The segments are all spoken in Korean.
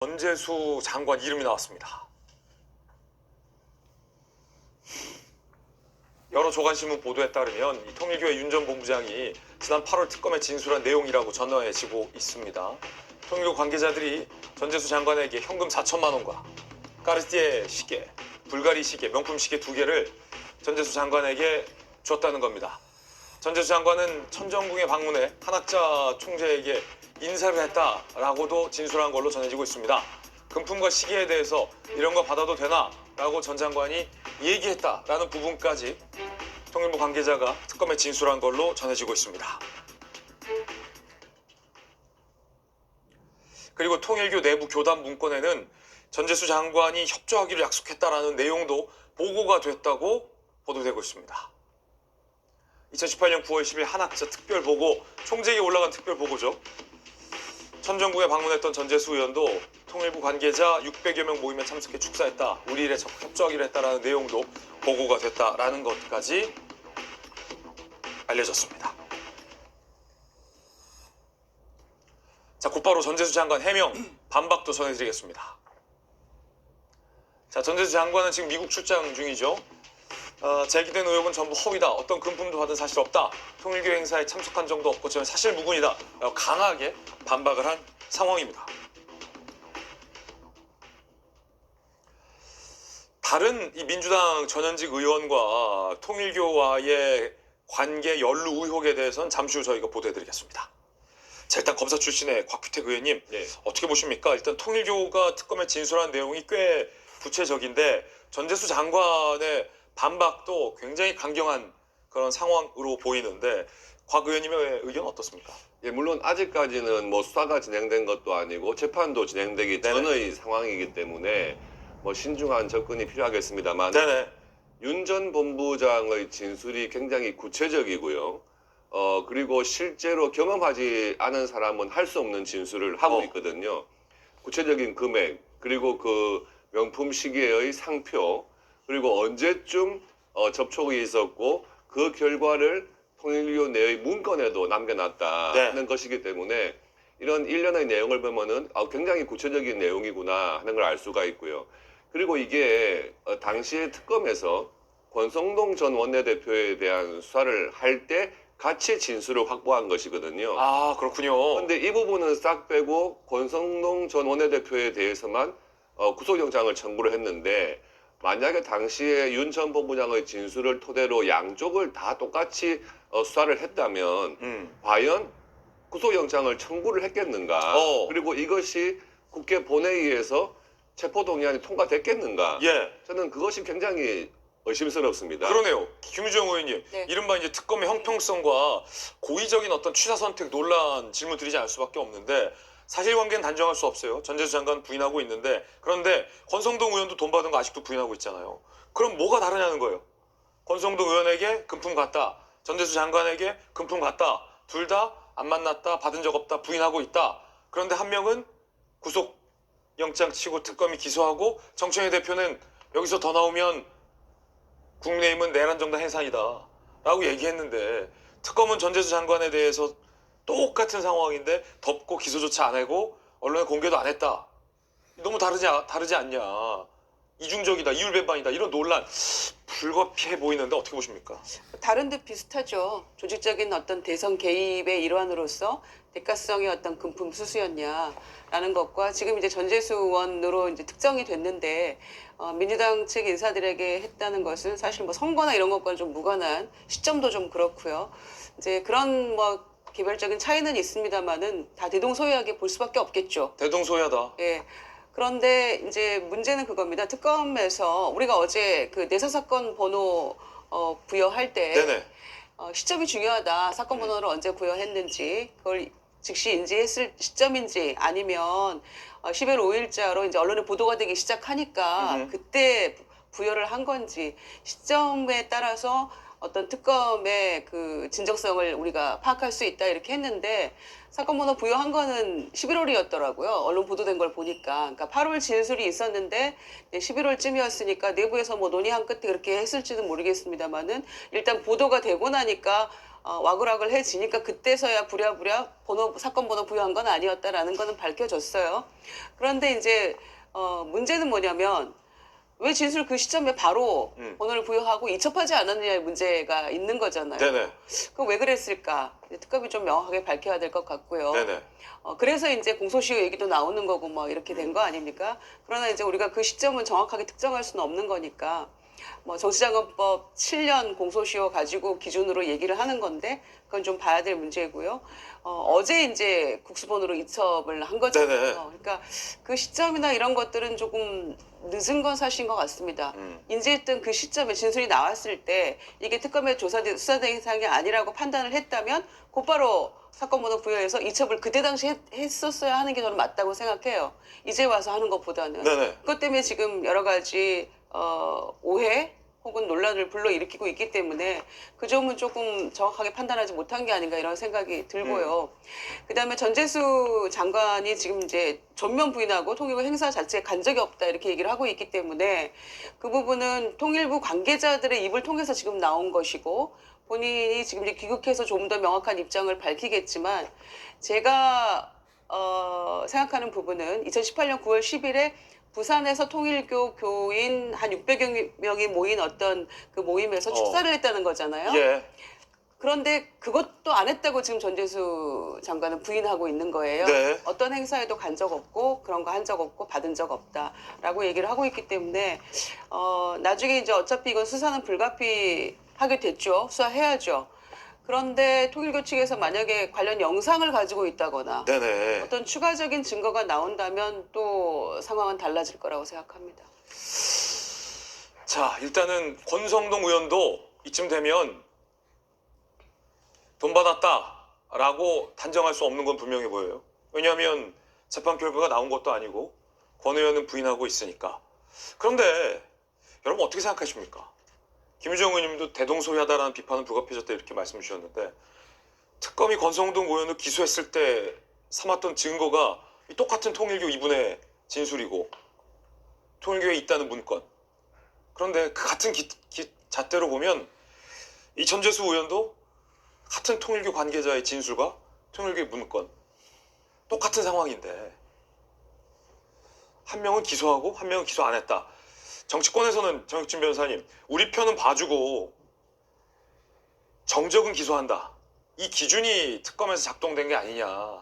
전재수 장관 이름이 나왔습니다. 여러 조간신문 보도에 따르면 이 통일교의 윤 전 본부장이 지난 8월 특검에 진술한 내용이라고 전해지고 있습니다. 통일교 관계자들이 전재수 장관에게 현금 4천만 원과 까르띠에 시계, 불가리 시계, 명품 시계 2개를 전재수 장관에게 줬다는 겁니다. 전재수 장관은 천정궁에 방문해 한학자 총재에게 인사를 했다라고도 진술한 걸로 전해지고 있습니다. 금품과 시계에 대해서 이런 거 받아도 되나? 라고 전 장관이 얘기했다라는 부분까지 통일부 관계자가 특검에 진술한 걸로 전해지고 있습니다. 그리고 통일교 내부 교단 문건에는 전재수 장관이 협조하기로 약속했다라는 내용도 보고가 됐다고 보도되고 있습니다. 2018년 9월 10일 한학자 특별보고, 총재에게 올라간 특별보고죠. 천정궁에 방문했던 전재수 의원도 통일부 관계자 600여 명 모임에 참석해 축사했다. 우리 일에 적극 협조하기로 했다라는 내용도 보고가 됐다라는 것까지 알려졌습니다. 자, 곧바로 전재수 장관 해명, 반박도 전해드리겠습니다. 자, 전재수 장관은 지금 미국 출장 중이죠. 제기된 의혹은 전부 허위다. 어떤 금품도 받은 사실 없다. 통일교 행사에 참석한 적도 없고 저는 사실 무근이다. 라고 강하게 반박을 한 상황입니다. 다른 이 민주당 전현직 의원과 통일교와의 관계 연루 의혹에 대해서는 잠시 후 저희가 보도해드리겠습니다. 자, 일단 검사 출신의 곽규택 의원님, 어떻게 보십니까? 일단 통일교가 특검에 진술한 내용이 꽤 구체적인데 전재수 장관의 반박도 굉장히 강경한 그런 상황으로 보이는데 곽 의원님의 의견은 어떻습니까? 예, 물론 아직까지는 뭐 수사가 진행된 것도 아니고 재판도 진행되기 전의 상황이기 때문에 뭐 신중한 접근이 필요하겠습니다만 윤 전 본부장의 진술이 굉장히 구체적이고요. 그리고 실제로 경험하지 않은 사람은 할 수 없는 진술을 하고 있거든요. 구체적인 금액, 그리고 그 명품 시계의 상표, 그리고 언제쯤 접촉이 있었고 그 결과를 통일교 내의 문건에도 남겨놨다는 것이기 때문에 이런 일련의 내용을 보면은 굉장히 구체적인 내용이구나 하는 걸 알 수가 있고요. 그리고 이게 당시에 특검에서 권성동 전 원내대표에 대한 수사를 할 때 같이 진술을 확보한 것이거든요. 아, 그렇군요. 그런데 이 부분은 싹 빼고 권성동 전 원내대표에 대해서만 구속영장을 청구를 했는데, 만약에 당시에 윤 전 본부장의 진술을 토대로 양쪽을 다 똑같이 수사를 했다면 과연 구속영장을 청구를 했겠는가? 그리고 이것이 국회 본회의에서 체포동의안이 통과됐겠는가? 저는 그것이 굉장히 의심스럽습니다. 그러네요. 김유정 의원님, 이른바 이제 특검의 형평성과 고의적인 어떤 취사 선택 논란 질문 드리지 않을 수밖에 없는데 사실관계는 단정할 수 없어요. 전재수 장관 부인하고 있는데, 그런데 권성동 의원도 돈 받은 거 아직도 부인하고 있잖아요. 그럼 뭐가 다르냐는 거예요. 권성동 의원에게 금품 갔다, 전재수 장관에게 금품 갔다, 둘 다 안 만났다, 받은 적 없다, 부인하고 있다. 그런데 한 명은 구속영장 치고 특검이 기소하고 정청래 대표는 여기서 더 나오면 국민의힘은 내란 정당 해산이다 라고 얘기했는데, 특검은 전재수 장관에 대해서 똑같은 상황인데 덮고 기소조차 안 하고 언론에 공개도 안 했다. 너무 다르지 않냐. 이중적이다, 이율배반이다, 이런 논란 불가피해 보이는데 어떻게 보십니까? 다른 듯 비슷하죠. 조직적인 어떤 대선 개입의 일환으로서 대가성의 어떤 금품 수수였냐라는 것과 지금 이제 전재수 의원으로 이제 특정이 됐는데 민주당 측 인사들에게 했다는 것은 사실 뭐 선거나 이런 것과는 좀 무관한, 시점도 좀 그렇고요. 이제 그런 뭐 개별적인 차이는 있습니다만은 다 대동소이하게 볼 수밖에 없겠죠. 대동소이하다. 예. 그런데 이제 문제는 그겁니다. 특검에서 우리가 어제 그 내사 사건 번호 부여할 때 시점이 중요하다. 사건 번호를 언제 부여했는지, 그걸 즉시 인지했을 시점인지 아니면 10일 5일자로 이제 언론에 보도가 되기 시작하니까 그때 부여를 한 건지, 시점에 따라서 어떤 특검의 그 진정성을 우리가 파악할 수 있다 이렇게 했는데 사건 번호 부여한 거는 11월이었더라고요. 언론 보도된 걸 보니까. 그러니까 8월 진술이 있었는데 11월쯤이었으니까 내부에서 뭐 논의한 끝에 그렇게 했을지는 모르겠습니다만은 일단 보도가 되고 나니까 와글와글해지니까 그때서야 부랴부랴 사건 번호 부여한 건 아니었다라는 거는 밝혀졌어요. 그런데 이제 문제는 뭐냐면 왜 진술 그 시점에 바로 번호를 부여하고 이첩하지 않았느냐의 문제가 있는 거잖아요. 네네. 그럼 왜 그랬을까? 특검이 좀 명확하게 밝혀야 될 것 같고요. 네네. 그래서 이제 공소시효 얘기도 나오는 거고 뭐 이렇게 된 거 아닙니까? 그러나 이제 우리가 그 시점은 정확하게 특정할 수는 없는 거니까 뭐 정치자금법 7년 공소시효 가지고 기준으로 얘기를 하는 건데 그건 좀 봐야 될 문제고요. 어제 이제 국수본으로 이첩을 한 거잖아요. 네네. 그러니까 그 시점이나 이런 것들은 조금 늦은 건 사실인 것 같습니다. 인지했던 그 시점에 진술이 나왔을 때 이게 특검의 수사 대상이 아니라고 판단을 했다면 곧바로 사건 번호 부여해서 이첩을 그때 당시 했었어야 하는 게 저는 맞다고 생각해요. 이제 와서 하는 것보다는. 네네. 그것 때문에 지금 여러 가지 오해 혹은 논란을 불러일으키고 있기 때문에 그 점은 조금 정확하게 판단하지 못한 게 아닌가 이런 생각이 들고요. 그다음에 전재수 장관이 지금 이제 전면 부인하고 통일부 행사 자체에 간 적이 없다 이렇게 얘기를 하고 있기 때문에 그 부분은 통일부 관계자들의 입을 통해서 지금 나온 것이고 본인이 지금 이제 귀국해서 좀 더 명확한 입장을 밝히겠지만 제가 생각하는 부분은 2018년 9월 10일에 부산에서 통일교 교인 한 600여 명이 모인 어떤 그 모임에서 축사를 했다는 거잖아요. 예. 그런데 그것도 안 했다고 지금 전재수 장관은 부인하고 있는 거예요. 네. 어떤 행사에도 간 적 없고 그런 거 한 적 없고 받은 적 없다라고 얘기를 하고 있기 때문에 나중에 이제 어차피 이건 수사는 불가피하게 됐죠. 수사해야죠. 그런데 통일교 측에서 만약에 관련 영상을 가지고 있다거나 네네. 어떤 추가적인 증거가 나온다면 또 상황은 달라질 거라고 생각합니다. 자, 일단은 권성동 의원도 이쯤 되면 돈 받았다라고 단정할 수 없는 건 분명해 보여요. 왜냐하면 재판 결과가 나온 것도 아니고 권 의원은 부인하고 있으니까. 그런데 여러분 어떻게 생각하십니까? 김유정 의원님도 대동소이하다라는 비판은 불가피해졌다 이렇게 말씀 주셨는데 특검이 권성동 의원을 기소했을 때 삼았던 증거가 이 똑같은 통일교 이분의 진술이고 통일교에 있다는 문건. 그런데 그 같은 잣대로 보면 이 전재수 의원도 같은 통일교 관계자의 진술과 통일교의 문건 똑같은 상황인데 한 명은 기소하고 한 명은 기소 안 했다. 정치권에서는 정혁진 변호사님 우리 편은 봐주고 정적은 기소한다. 이 기준이 특검에서 작동된 게 아니냐.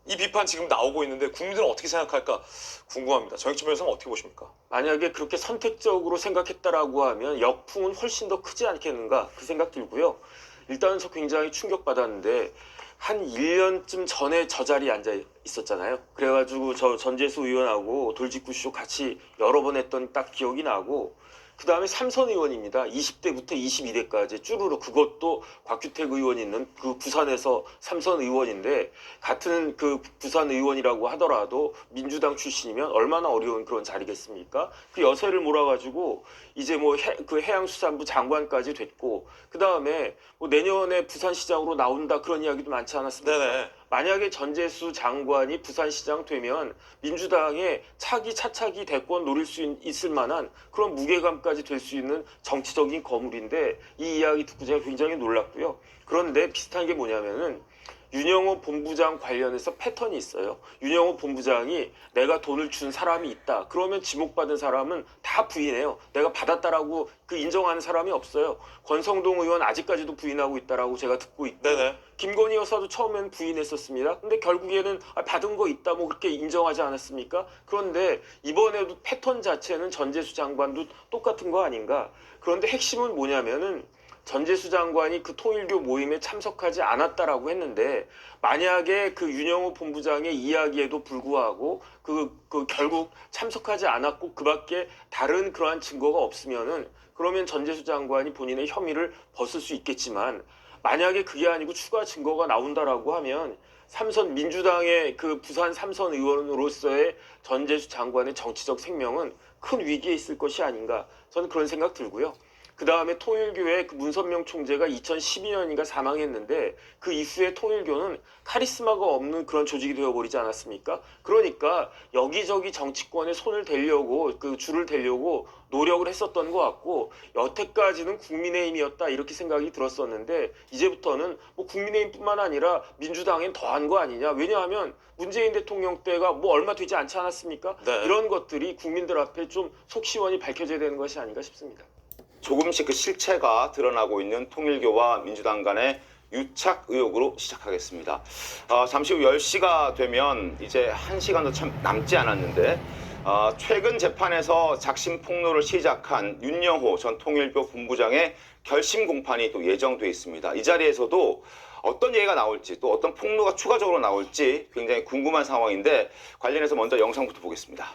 이 비판 지금 나오고 있는데 국민들은 어떻게 생각할까 궁금합니다. 정혁진 변호사님 어떻게 보십니까? 만약에 그렇게 선택적으로 생각했다라고 하면 역풍은 훨씬 더 크지 않겠는가 그 생각 들고요. 일단은 저 굉장히 충격받았는데 한 1년쯤 전에 저 자리에 앉아 있었잖아요. 그래가지고 저 전재수 의원하고 돌직구쇼 같이 여러 번 했던 딱 기억이 나고 그 다음에 삼선 의원입니다. 20대부터 22대까지 쭈루루 그것도 곽규택 의원이 있는 그 부산에서 삼선 의원인데 같은 그 부산 의원이라고 하더라도 민주당 출신이면 얼마나 어려운 그런 자리겠습니까? 그 여세를 몰아가지고 이제 뭐 그 해양수산부 장관까지 됐고 그 다음에 뭐 내년에 부산시장으로 나온다 그런 이야기도 많지 않았습니까? 네네. 만약에 전재수 장관이 부산시장 되면 민주당의 차차기 대권 노릴 수 있을 만한 그런 무게감까지 될 수 있는 정치적인 거물인데 이 이야기 듣고 제가 굉장히 놀랐고요. 그런데 비슷한 게 뭐냐면은 윤영호 본부장 관련해서 패턴이 있어요. 윤영호 본부장이 내가 돈을 준 사람이 있다. 그러면 지목받은 사람은 다 부인해요. 내가 받았다라고 그 인정하는 사람이 없어요. 권성동 의원 아직까지도 부인하고 있다라고 제가 듣고 있고 네네. 김건희 여사도 처음엔 부인했었습니다. 근데 결국에는 받은 거 있다 뭐 그렇게 인정하지 않았습니까? 그런데 이번에도 패턴 자체는 전재수 장관도 똑같은 거 아닌가? 그런데 핵심은 뭐냐면은 전재수 장관이 그 통일교 모임에 참석하지 않았다라고 했는데 만약에 그 윤영호 본부장의 이야기에도 불구하고 그 결국 참석하지 않았고 그밖에 다른 그러한 증거가 없으면은 그러면 전재수 장관이 본인의 혐의를 벗을 수 있겠지만 만약에 그게 아니고 추가 증거가 나온다라고 하면 삼선 민주당의 그 부산 삼선 의원으로서의 전재수 장관의 정치적 생명은 큰 위기에 있을 것이 아닌가 저는 그런 생각 들고요. 그 다음에 통일교의 그 문선명 총재가 2012년인가 사망했는데 그 이후에 통일교는 카리스마가 없는 그런 조직이 되어버리지 않았습니까? 그러니까 여기저기 정치권에 손을 대려고 그 줄을 대려고 노력을 했었던 것 같고 여태까지는 국민의힘이었다 이렇게 생각이 들었었는데 이제부터는 뭐 국민의힘뿐만 아니라 민주당엔 더한 거 아니냐. 왜냐하면 문재인 대통령 때가 뭐 얼마 되지 않지 않았습니까? 네. 이런 것들이 국민들 앞에 좀 속시원히 밝혀져야 되는 것이 아닌가 싶습니다. 조금씩 그 실체가 드러나고 있는 통일교와 민주당 간의 유착 의혹으로 시작하겠습니다. 잠시 후 10시가 되면 이제 1시간도 참 남지 않았는데 최근 재판에서 작심 폭로를 시작한 윤영호 전 통일교 본부장의 결심 공판이 또 예정돼 있습니다. 이 자리에서도 어떤 얘기가 나올지 또 어떤 폭로가 추가적으로 나올지 굉장히 궁금한 상황인데 관련해서 먼저 영상부터 보겠습니다.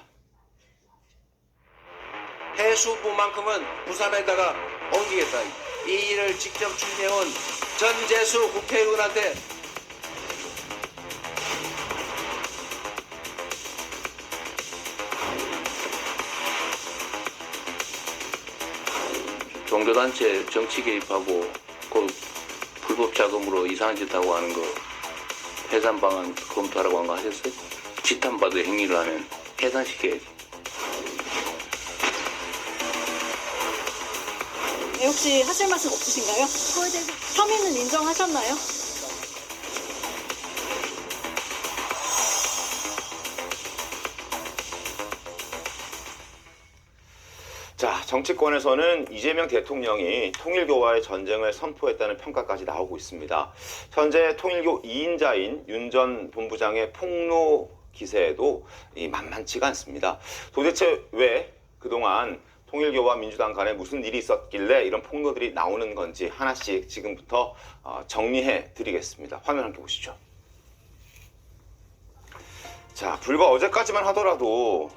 해수부만큼은 부산에다가 옮기겠다. 이 일을 직접 추진해온 전재수 국회의원한테 종교단체 정치 개입하고 그 불법 자금으로 이상한 짓 하고 하는 거 해산 방안 검토하라고 한 거 하셨어요? 지탄받을 행위를 하면 해산시켜야지. 네, 혹시 하실 말씀 없으신가요? 그거에 대해서 혐의는 인정하셨나요? 자, 정치권에서는 이재명 대통령이 통일교와의 전쟁을 선포했다는 평가까지 나오고 있습니다. 현재 통일교 2인자인 윤 전 본부장의 폭로 기세에도 만만치가 않습니다. 도대체 왜 그동안 통일교와 민주당 간에 무슨 일이 있었길래 이런 폭로들이 나오는 건지 하나씩 지금부터 정리해 드리겠습니다. 화면 함께 보시죠. 자, 불과 어제까지만 하더라도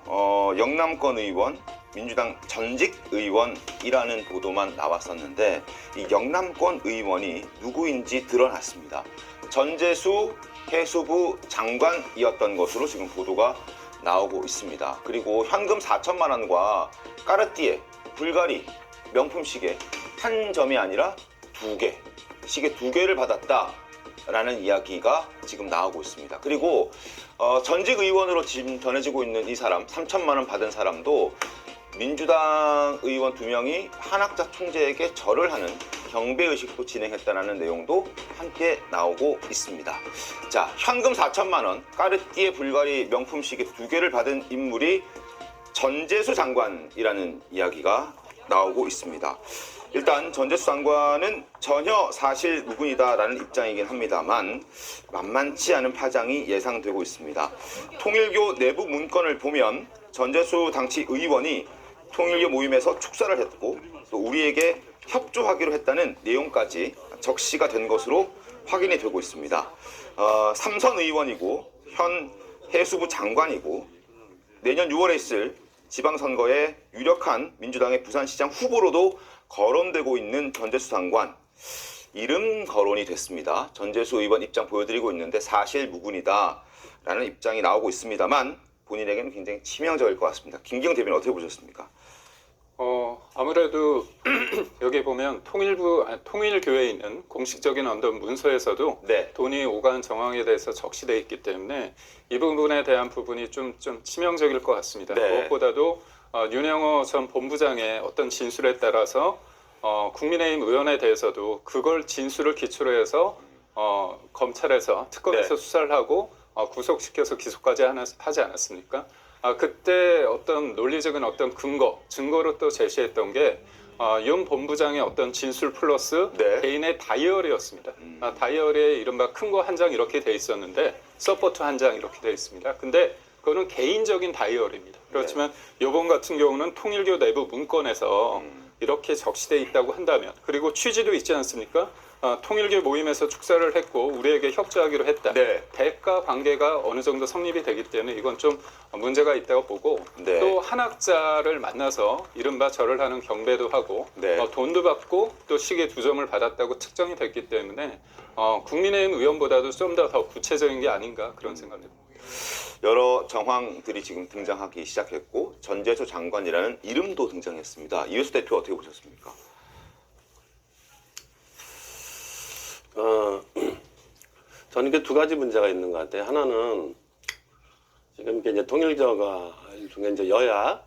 영남권 의원, 민주당 전직 의원이라는 보도만 나왔었는데 이 영남권 의원이 누구인지 드러났습니다. 전재수 해수부 장관이었던 것으로 지금 보도가 나오고 있습니다. 그리고 현금 4천만 원과 까르띠에, 불가리, 명품 시계 한 점이 아니라 2개, 시계 2개를 받았다라는 이야기가 지금 나오고 있습니다. 그리고 전직 의원으로 지금 전해지고 있는 이 사람, 3천만 원 받은 사람도 민주당 의원 2명이 한학자 총재에게 절을 하는 경배의식도 진행했다는 내용도 함께 나오고 있습니다. 자, 현금 4천만 원, 까르띠에, 불가리, 명품 시계 2개를 받은 인물이 전재수 장관이라는 이야기가 나오고 있습니다. 일단 전재수 장관은 전혀 사실 무근이다라는 입장이긴 합니다만 만만치 않은 파장이 예상되고 있습니다. 통일교 내부 문건을 보면 전재수 당시 의원이 통일교 모임에서 축사를 했고 또 우리에게 협조하기로 했다는 내용까지 적시가 된 것으로 확인이 되고 있습니다. 삼선 의원이고 현 해수부 장관이고 내년 6월에 있을 지방선거에 유력한 민주당의 부산시장 후보로도 거론되고 있는 전재수 장관, 이름 거론이 됐습니다. 전재수 의원 입장 보여드리고 있는데 사실 무근이다 라는 입장이 나오고 있습니다만 본인에게는 굉장히 치명적일 것 같습니다. 김기영 대변인 어떻게 보셨습니까? 아무래도 여기 보면 통일교회에 있는 공식적인 어떤 문서에서도 네. 돈이 오간 정황에 대해서 적시되어 있기 때문에 이 부분에 대한 부분이 좀 치명적일 것 같습니다. 네. 무엇보다도 윤영호 전 본부장의 어떤 진술에 따라서 국민의힘 의원에 대해서도 그걸 진술을 기초로 해서 검찰에서 특검에서 네. 수사를 하고 구속시켜서 기소까지 하지 않았습니까? 그때 어떤 논리적인 어떤 증거로 또 제시했던 게 윤 본부장의 어떤 진술 플러스 네. 개인의 다이어리였습니다. 다이어리에 이른바 큰 거 한 장 이렇게 돼 있었는데 서포트 한 장 이렇게 돼 있습니다. 근데 그거는 개인적인 다이어리입니다. 그렇지만 이번 같은 경우는 통일교 내부 문건에서 이렇게 적시돼 있다고 한다면 그리고 취지도 있지 않습니까? 통일교 모임에서 축사를 했고 우리에게 협조하기로 했다. 네. 대가 관계가 어느 정도 성립이 되기 때문에 이건 좀 문제가 있다고 보고 네. 또 한학자를 만나서 이른바 절을 하는 경배도 하고 네. 돈도 받고 또 시계 2점을 받았다고 측정이 됐기 때문에 국민의힘 의원보다도 좀 더 구체적인 게 아닌가 그런 생각을 해봅니다. 여러 정황들이 지금 등장하기 시작했고 전재수 장관이라는 이름도 등장했습니다. 이회수 대표 어떻게 보셨습니까? 저는 이게 두 가지 문제가 있는 것 같아요. 하나는 지금 이제 통일교가 일종의 이제 여야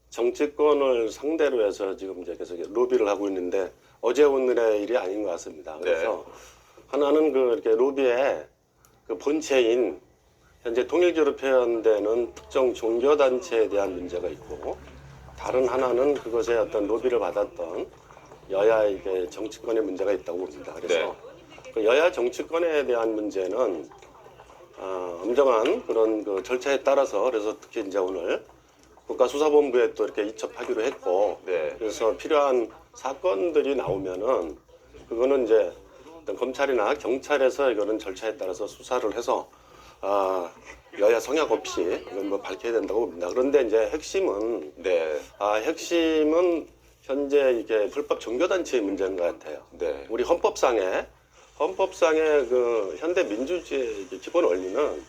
정치권을 상대로 해서 지금 이제 계속 로비를 하고 있는데 어제 오늘의 일이 아닌 것 같습니다. 그래서 하나는 그 이렇게 로비의 그 본체인 현재 통일교로 표현되는 특정 종교 단체에 대한 문제가 있고, 다른 하나는 그것에 어떤 로비를 받았던 여야 이게 정치권의 문제가 있다고 봅니다. 그래서 그 여야 정치권에 대한 문제는 엄정한 그런 그 절차에 따라서, 그래서 특히 이제 오늘 국가수사본부에 또 이렇게 이첩하기로 했고, 그래서 필요한 사건들이 나오면은 그거는 이제 어떤 검찰이나 경찰에서 이거는 절차에 따라서 수사를 해서 여야 성역 없이 이건 뭐 밝혀야 된다고 봅니다. 그런데 이제 핵심은 핵심은 현재 이게 불법 종교단체의 문제인 것 같아요. 우리 헌법상의 그 현대 민주주의의 기본 원리는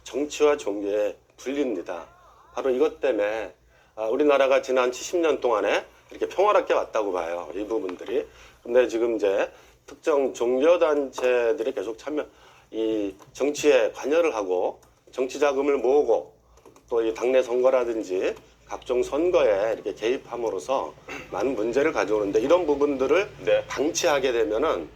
정치와 종교의 분리입니다. 바로 이것 때문에 우리나라가 지난 70년 동안에 이렇게 평화롭게 왔다고 봐요. 이 부분들이. 근데 지금 이제 특정 종교단체들이 계속 이 정치에 관여를 하고 정치 자금을 모으고 또 이 당내 선거라든지 각종 선거에 이렇게 개입함으로써 많은 문제를 가져오는데, 이런 부분들을 방치하게 되면은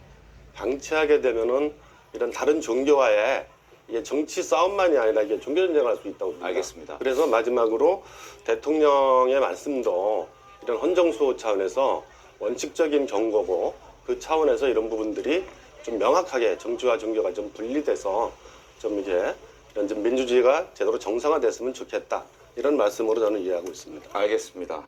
이런 다른 종교와의 이게 정치 싸움만이 아니라 이게 종교 전쟁을 할 수 있다고 봅니다. 알겠습니다. 그래서 마지막으로 대통령의 말씀도 이런 헌정수호 차원에서 원칙적인 경고고, 그 차원에서 이런 부분들이 좀 명확하게 정치와 종교가 좀 분리돼서 좀 이제 이런 좀 민주주의가 제대로 정상화됐으면 좋겠다, 이런 말씀으로 저는 이해하고 있습니다. 알겠습니다.